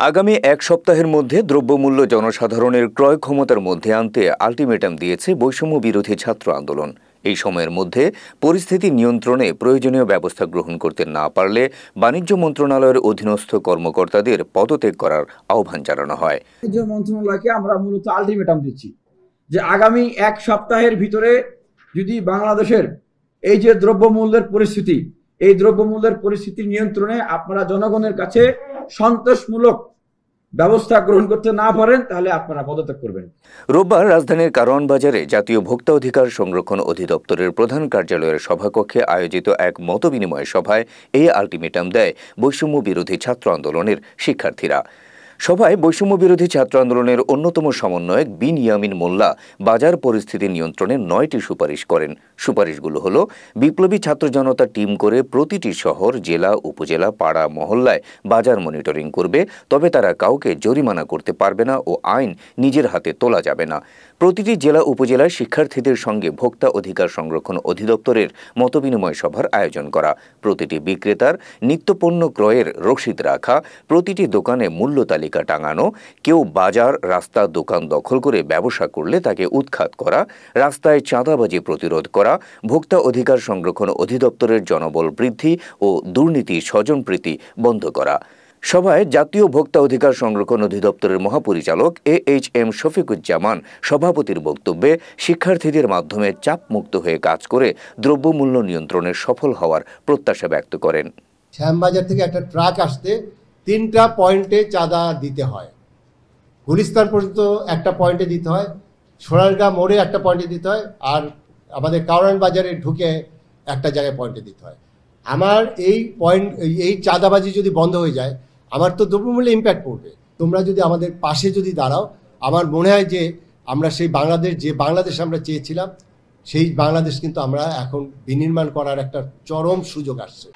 আগামী এক সপ্তাহের মধ্যে দ্রব্যমূল্য জনসাধারণের ক্রয় ক্ষমতার মধ্যে আনতে আলটিমেটাম দিয়েছে বৈষম্য বিরোধী ছাত্র আন্দোলন। এই সময়ের মধ্যে পরিস্থিতি নিয়ন্ত্রণে প্রয়োজনীয় ব্যবস্থা গ্রহণ করতে না পারলে বাণিজ্য মন্ত্রণালয়ের অধীনস্থ কর্মকর্তাদের পদত্যাগ করার আহ্বান জানানো হয়। বাণিজ্য মন্ত্রণালয়কে আমরা মূলত আলটিমেটাম দিচ্ছি যে আগামী এক সপ্তাহের ভিতরে যদি বাংলাদেশের এই যে দ্রব্যমূল্যের পরিস্থিতি, এই দ্রব্যমূল্যের পরিস্থিতি নিয়ন্ত্রণে আপনারা জনগণের কাছে সন্তোষমূলক ব্যবস্থা গ্রহণ করতে না পারেন তাহলে আপনারা পদত্যাগ করবেন। রোববার রাজধানীর কারওয়ান বাজারে জাতীয় ভোক্তা অধিকার সংরক্ষণ অধিদপ্তরের প্রধান কার্যালয়ের সভাকক্ষে আয়োজিত এক মতবিনিময় সভায় এই আলটিমেটাম দেয় বৈষম্য বিরোধী ছাত্র আন্দোলনের শিক্ষার্থীরা। সভায় বৈষম্য বিরোধী ছাত্র আন্দোলনের অন্যতম সমন্বয়ক বিন ইয়ামিন মোল্লা বাজার পরিস্থিতি নিয়ন্ত্রণে 9টি সুপারিশ করেন। সুপারিশগুলো হলো বিপ্লবী ছাত্র জনতা টিম করে প্রতিটি শহর, জেলা, উপজেলা, পাড়া, মহল্লায় বাজার মনিটরিং করবে, তবে তারা কাউকে জরিমানা করতে পারবে না ও আইন নিজের হাতে তোলা যাবে না। প্রতিটি জেলা উপজেলায় শিক্ষার্থীদের সঙ্গে ভোক্তা অধিকার সংরক্ষণ অধিদপ্তরের মতবিনিময় সভার আয়োজন করা, প্রতিটি বিক্রেতার নিত্যপণ্য ক্রয়ের রসিদ রাখা, প্রতিটি দোকানে মূল্য তালিকা টাঙানো, কেউ বাজার, রাস্তা, দোকান দখল করে ব্যবসা করলে তাকে উৎখাত করা, রাস্তায় চাঁদাবাজি প্রতিরোধ করা, ভোক্তা অধিকার সংরক্ষণ অধিদপ্তরের জনবল বৃদ্ধি ও দুর্নীতি স্বজনপ্রীতি বন্ধ করা। সভায় জাতীয় ভোক্তা অধিকার সংরক্ষণ অধিদপ্তরের মহাপরিচালক AHM শফিকুজ্জামান সভাপতির বক্তব্যে শিক্ষার্থীদের মাধ্যমে চাপমুক্ত হয়ে কাজ করে দ্রব্যমূল্য নিয়ন্ত্রণে সফল হওয়ার প্রত্যাশা ব্যক্ত করেন। শ্যামবাজার থেকে একটা ট্রাক আসতে 3টা পয়েন্টে চাঁদা দিতে হয়, গুলিস্তান পর্যন্ত একটা পয়েন্টে দিতে হয়, সোনারগাঁ মোড়ে একটা পয়েন্টে দিতে হয়, আর আমাদের কারওয়ান বাজারে ঢুকে একটা জায়গায় পয়েন্টে দিতে হয়। আমার এই চাঁদাবাজি যদি বন্ধ হয়ে যায় আমার তো দ্রব্যমূল্যে ইম্প্যাক্ট পড়বে। তোমরা যদি আমাদের পাশে যদি দাঁড়াও, আমার মনে হয় যে আমরা সেই বাংলাদেশ আমরা চেয়েছিলাম সেই বাংলাদেশ কিন্তু আমরা এখন বিনির্মাণ করার একটা চরম সুযোগ আসছে।